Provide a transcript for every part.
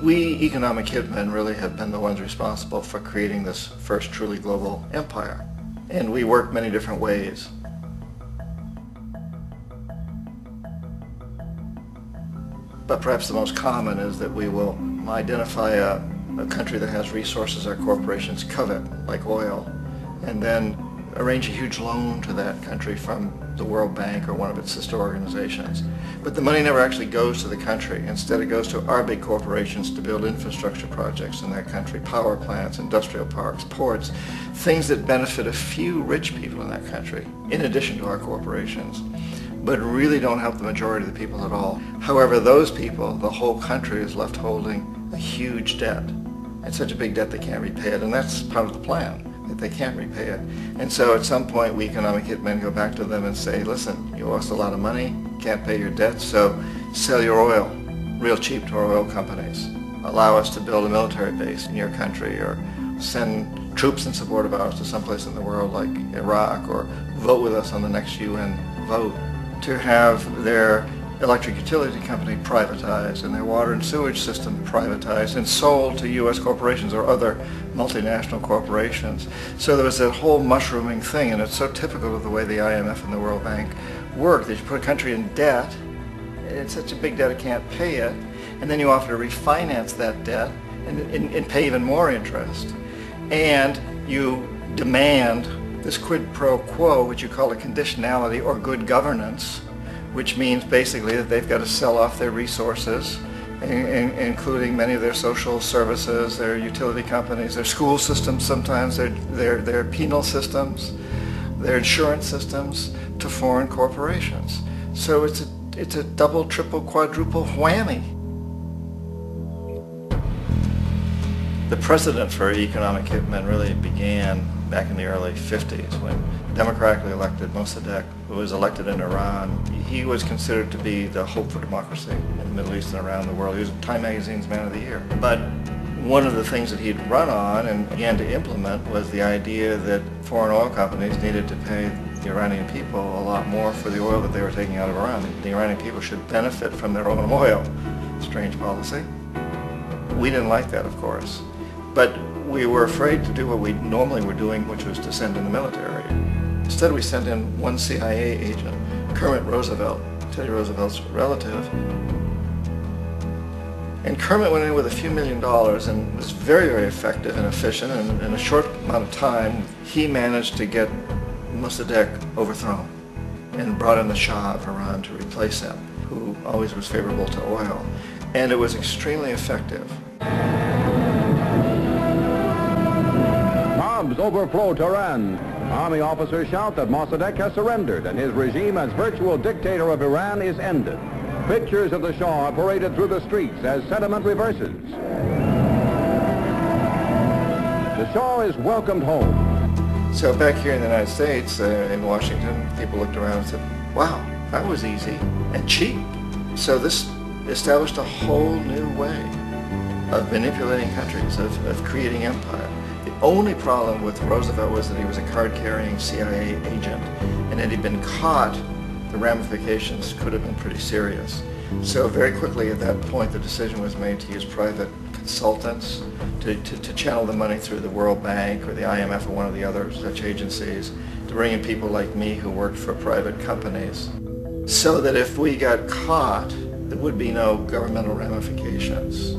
We economic hitmen really have been the ones responsible for creating this first truly global empire. And we work many different ways. But perhaps the most common is that we will identify a country that has resources our corporations covet, like oil, and then arrange a huge loan to that country from the World Bank or one of its sister organizations. But the money never actually goes to the country. Instead, it goes to our big corporations to build infrastructure projects in that country, power plants, industrial parks, ports, things that benefit a few rich people in that country, in addition to our corporations, but really don't help the majority of the people at all. However, those people, the whole country is left holding a huge debt. It's such a big debt they can't repay it, and that's part of the plan, that they can't repay it. And so at some point we economic hitmen go back to them and say, listen, you owe us a lot of money, can't pay your debt, so sell your oil real cheap to our oil companies. Allow us to build a military base in your country, or send troops in support of ours to someplace in the world like Iraq, or vote with us on the next UN vote. To have their electric utility company privatized and their water and sewage system privatized and sold to U.S. corporations or other multinational corporations. So there was that whole mushrooming thing, and it's so typical of the way the IMF and the World Bank work, that you put a country in debt, it's such a big debt it can't pay it, and then you offer to refinance that debt and pay even more interest. And you demand this quid pro quo, which you call a conditionality or good governance, which means basically that they've got to sell off their resources, including many of their social services, their utility companies, their school systems sometimes, their penal systems, their insurance systems, to foreign corporations. So it's a double, triple, quadruple whammy. The precedent for economic hitmen really began back in the early 50s when democratically elected Mossadegh, who was elected in Iran, he was considered to be the hope for democracy in the Middle East and around the world. He was Time Magazine's Man of the Year. But one of the things that he'd run on and began to implement was the idea that foreign oil companies needed to pay the Iranian people a lot more for the oil that they were taking out of Iran. The Iranian people should benefit from their own oil. Strange policy. We didn't like that, of course. But we were afraid to do what we normally were doing, which was to send in the military. Instead, we sent in one CIA agent, Kermit Roosevelt, Teddy Roosevelt's relative. And Kermit went in with a few $1 million and was very, very effective and efficient. And in a short amount of time, he managed to get Mossadegh overthrown and brought in the Shah of Iran to replace him, who always was favorable to oil. And it was extremely effective. Mobs overflow Tehran. Army officers shout that Mossadegh has surrendered and his regime as virtual dictator of Iran is ended. Pictures of the Shah are paraded through the streets as sentiment reverses. The Shah is welcomed home. So back here in the United States, in Washington, people looked around and said, wow, that was easy and cheap. So this established a whole new way of manipulating countries, of creating empire. The only problem with Roosevelt was that he was a card-carrying CIA agent, and had he been caught, the ramifications could have been pretty serious. So very quickly at that point, the decision was made to use private consultants to channel the money through the World Bank or the IMF or one of the other such agencies, to bring in people like me who worked for private companies, so that if we got caught, there would be no governmental ramifications.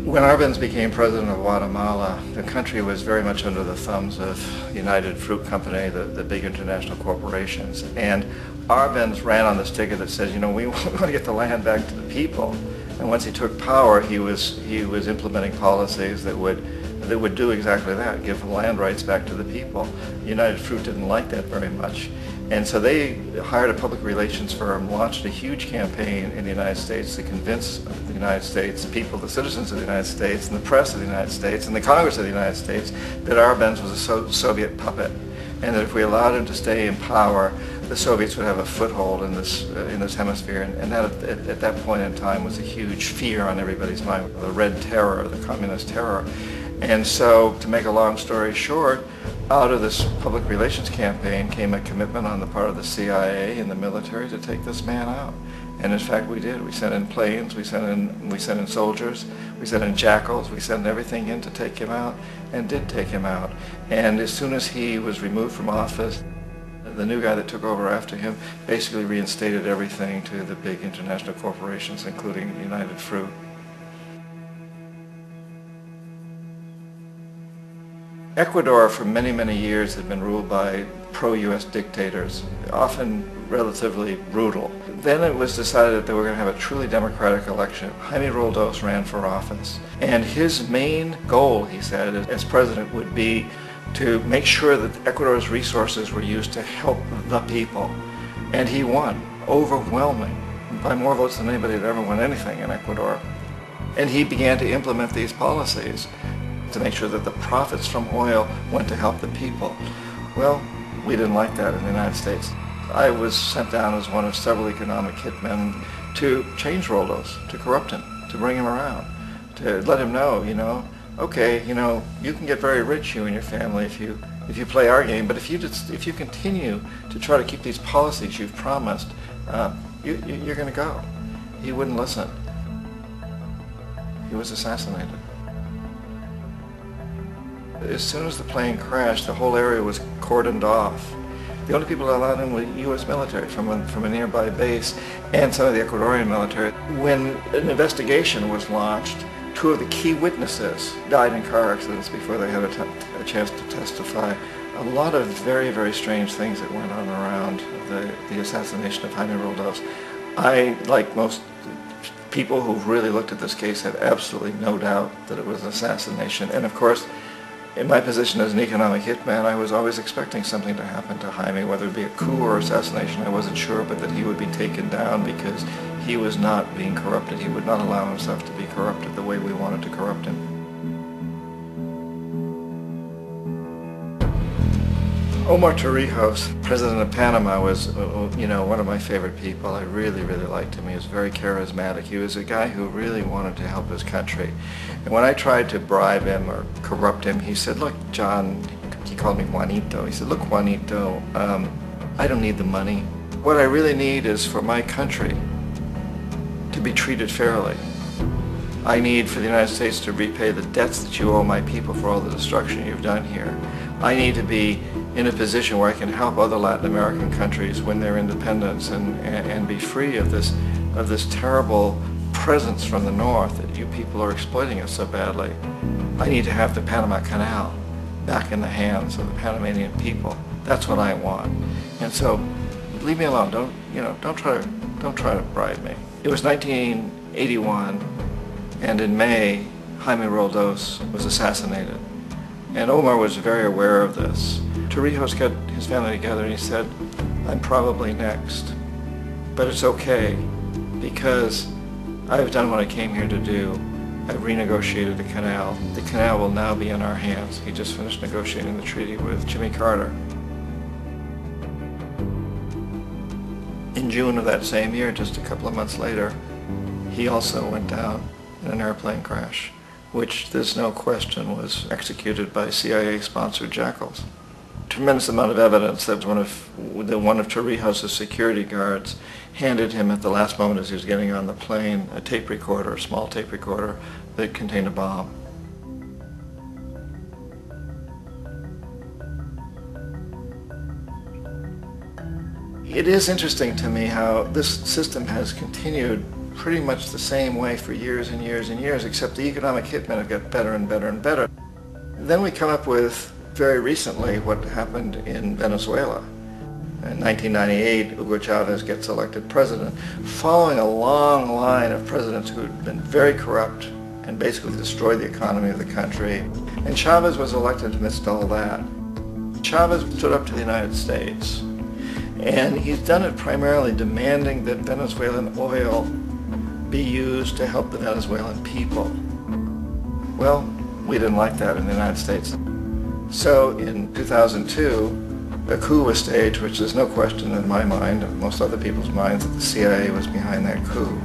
When Arbenz became president of Guatemala, the country was very much under the thumbs of United Fruit Company, the big international corporations. And Arbenz ran on this ticket that says, you know, we want to get the land back to the people. And once he took power, he was implementing policies that would do exactly that, give land rights back to the people. United Fruit didn't like that very much. And so they hired a public relations firm, launched a huge campaign in the United States to convince the United States people, the citizens of the United States, and the press of the United States, and the Congress of the United States, that Arbenz was a Soviet puppet, and that if we allowed him to stay in power, the Soviets would have a foothold in this hemisphere. And that at that point in time was a huge fear on everybody's mind, the Red Terror, the Communist Terror. And so, to make a long story short, Out of this public relations campaign came a commitment on the part of the CIA and the military to take this man out. And in fact we did. We sent in planes, we sent in soldiers, we sent in jackals, we sent everything in to take him out, and did take him out. And as soon as he was removed from office, the new guy that took over after him basically reinstated everything to the big international corporations, including United Fruit. Ecuador for many, many years had been ruled by pro-U.S. dictators, often relatively brutal. Then it was decided that they were going to have a truly democratic election. Jaime Roldos ran for office, and his main goal, he said, as president would be to make sure that Ecuador's resources were used to help the people. And he won, overwhelming, by more votes than anybody had ever won anything in Ecuador. And he began to implement these policies to make sure that the profits from oil went to help the people. Well, we didn't like that in the United States. I was sent down as one of several economic hitmen to change Roldos, to corrupt him, to bring him around, to let him know, okay, you can get very rich, you and your family, if you play our game, but if you continue to try to keep these policies you've promised, you're going to go. He wouldn't listen. He was assassinated. As soon as the plane crashed, the whole area was cordoned off. The only people allowed in were U.S. military from a nearby base and some of the Ecuadorian military. When an investigation was launched, two of the key witnesses died in car accidents before they had a chance to testify. A lot of very, very strange things that went on around the assassination of Jaime Roldos. I, like most people who've really looked at this case, had absolutely no doubt that it was an assassination. And of course, in my position as an economic hitman, I was always expecting something to happen to Jaime, whether it be a coup or assassination, I wasn't sure, but that he would be taken down because he was not being corrupted. He would not allow himself to be corrupted the way we wanted to corrupt him. Omar Torrijos, president of Panama, was, one of my favorite people. I really, really liked him. He was very charismatic. He was a guy who really wanted to help his country. And when I tried to bribe him or corrupt him, he said, look, John, he called me Juanito. He said, look, Juanito, I don't need the money. What I really need is for my country to be treated fairly. I need for the United States to repay the debts that you owe my people for all the destruction you've done here. I need to be in a position where I can help other Latin American countries win their independence and be free of this terrible presence from the north that you people are exploiting us so badly. I need to have the Panama Canal back in the hands of the Panamanian people. That's what I want. And so leave me alone. Don't try to bribe me. It was 1981, and in May, Jaime Roldos was assassinated. And Omar was very aware of this. Torrijos got his family together and he said, I'm probably next, but it's okay because I've done what I came here to do. I've renegotiated the canal. The canal will now be in our hands. He just finished negotiating the treaty with Jimmy Carter. In June of that same year, just a couple of months later, he also went down in an airplane crash, which there's no question was executed by CIA-sponsored jackals. Tremendous amount of evidence that one of Torrijos' security guards handed him at the last moment as he was getting on the plane a tape recorder, a small tape recorder that contained a bomb. It is interesting to me how this system has continued pretty much the same way for years and years and years, except the economic hitmen have got better and better and better. Then we come up with, very recently, what happened in Venezuela. In 1998, Hugo Chavez gets elected president, following a long line of presidents who had been very corrupt and basically destroyed the economy of the country. And Chavez was elected amidst all that. Chavez stood up to the United States, and he's done it primarily demanding that Venezuelan oil be used to help the Venezuelan people. Well, we didn't like that in the United States. So in 2002, a coup was staged, which there's no question in my mind, and most other people's minds, that the CIA was behind that coup.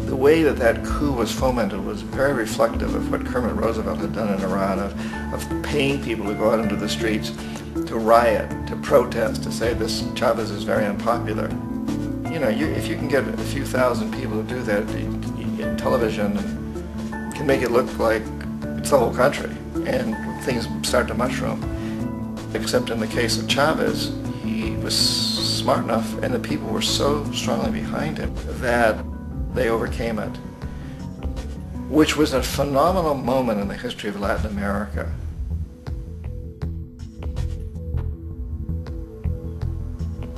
The way that that coup was fomented was very reflective of what Kermit Roosevelt had done in Iran, of paying people to go out into the streets, to riot, to protest, to say this Chavez is very unpopular. You know, if you can get a few thousand people to do that, television can make it look like it's the whole country, and things start to mushroom. Except in the case of Chavez, he was smart enough, and the people were so strongly behind him that they overcame it, which was a phenomenal moment in the history of Latin America.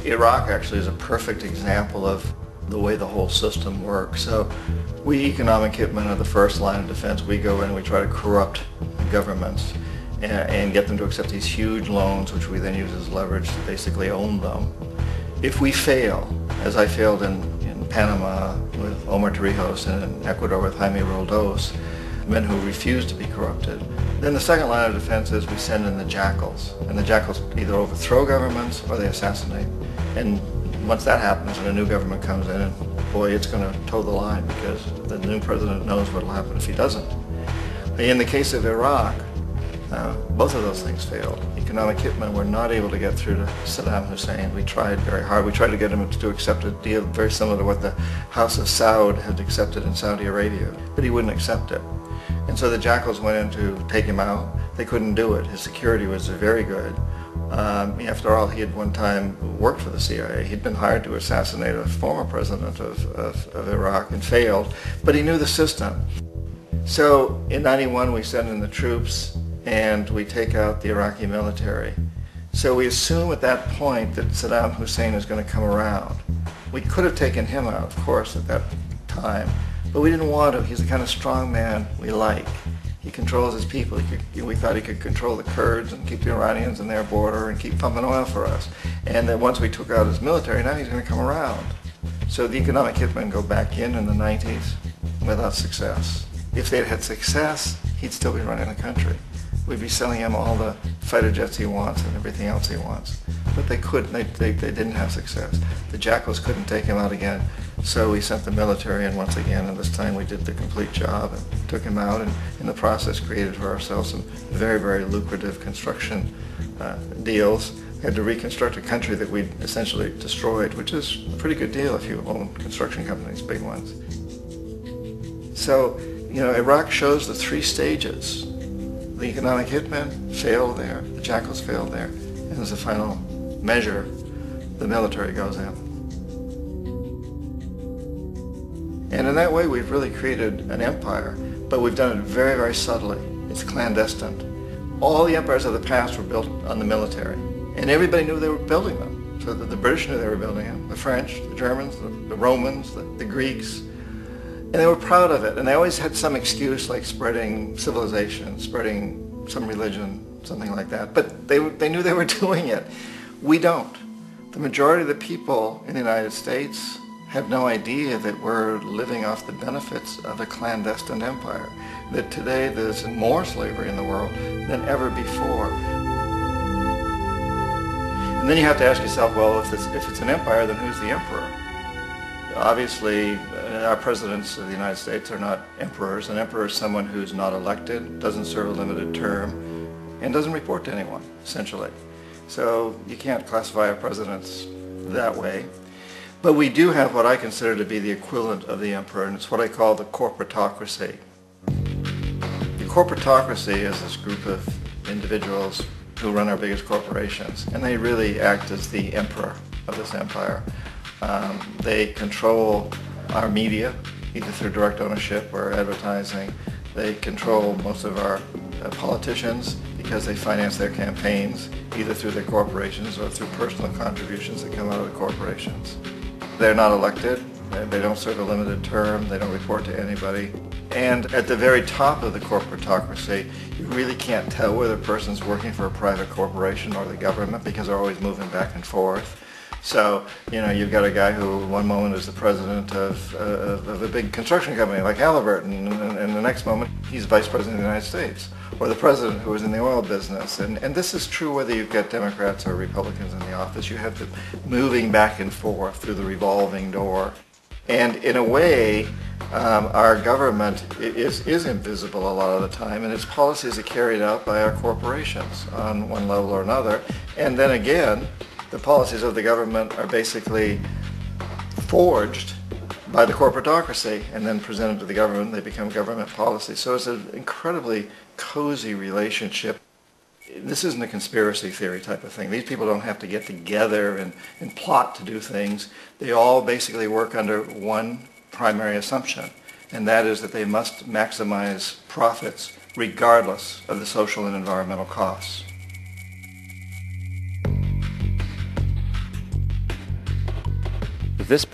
Iraq actually is a perfect example of the way the whole system works. So we economic hitmen are the first line of defense. We go in and we try to corrupt governments and get them to accept these huge loans, which we then use as leverage to basically own them. If we fail, as I failed in Panama with Omar Torrijos and in Ecuador with Jaime Roldos, men who refused to be corrupted, then the second line of defense is we send in the jackals. And the jackals either overthrow governments or they assassinate. And once that happens and a new government comes in, and boy, it's going to toe the line because the new president knows what will happen if he doesn't. In the case of Iraq, both of those things failed. Economic hitmen were not able to get through to Saddam Hussein. We tried very hard. We tried to get him to accept a deal very similar to what the House of Saud had accepted in Saudi Arabia, but he wouldn't accept it. And so the jackals went in to take him out. They couldn't do it. His security was very good. After all, he had one time worked for the CIA. He'd been hired to assassinate a former president of Iraq and failed, but he knew the system. So in '91 we send in the troops and we take out the Iraqi military. So we assume at that point that Saddam Hussein is going to come around. We could have taken him out, of course, at that time, but we didn't want to. He's the kind of strong man we like. He controls his people. We thought he could control the Kurds and keep the Iranians in their border and keep pumping oil for us. And then once we took out his military, now he's going to come around. So the economic hitmen go back in the 90s without success. If they'd had success, he'd still be running the country. We'd be selling him all the fighter jets he wants and everything else he wants. But they couldn't. They didn't have success. The jackals couldn't take him out again. So we sent the military in once again, and this time we did the complete job and took him out, and in the process created for ourselves some very, very lucrative construction deals. We had to reconstruct a country that we'd essentially destroyed, which is a pretty good deal if you own construction companies, big ones. So, you know, Iraq shows the three stages. The economic hitmen failed there, the jackals failed there, and as a final measure, the military goes in. And in that way, we've really created an empire, but we've done it very, very subtly. It's clandestine. All the empires of the past were built on the military, and everybody knew they were building them. So the British knew they were building them, the French, the Germans, the Romans, the Greeks, and they were proud of it. And they always had some excuse, like spreading civilization, spreading some religion, something like that. But they knew they were doing it. We don't. The majority of the people in the United States have no idea that we're living off the benefits of a clandestine empire, that today there's more slavery in the world than ever before. And then you have to ask yourself, well, if it's an empire, then who's the emperor? Obviously, our presidents of the United States are not emperors. An emperor is someone who's not elected, doesn't serve a limited term, and doesn't report to anyone, essentially. So you can't classify our presidents that way. But we do have what I consider to be the equivalent of the emperor, and it's what I call the corporatocracy. The corporatocracy is this group of individuals who run our biggest corporations, and they really act as the emperor of this empire. They control our media, either through direct ownership or advertising. They control most of our politicians because they finance their campaigns, either through their corporations or through personal contributions that come out of the corporations. They're not elected, they don't serve a limited term, they don't report to anybody. And at the very top of the corporatocracy, you really can't tell whether a person's working for a private corporation or the government because they're always moving back and forth. So, you know, you've got a guy who one moment is the president of a big construction company like Halliburton, and the next moment he's vice president of the United States, or the president who is in the oil business. And this is true whether you've got Democrats or Republicans in the office. You have them moving back and forth through the revolving door. And in a way, Our government is invisible a lot of the time, and its policies are carried out by our corporations on one level or another. And then again, the policies of the government are basically forged by the corporatocracy and then presented to the government. They become government policy. So it's an incredibly cozy relationship. This isn't a conspiracy theory type of thing. These people don't have to get together and plot to do things. They all basically work under one primary assumption, and that is that they must maximize profits regardless of the social and environmental costs. This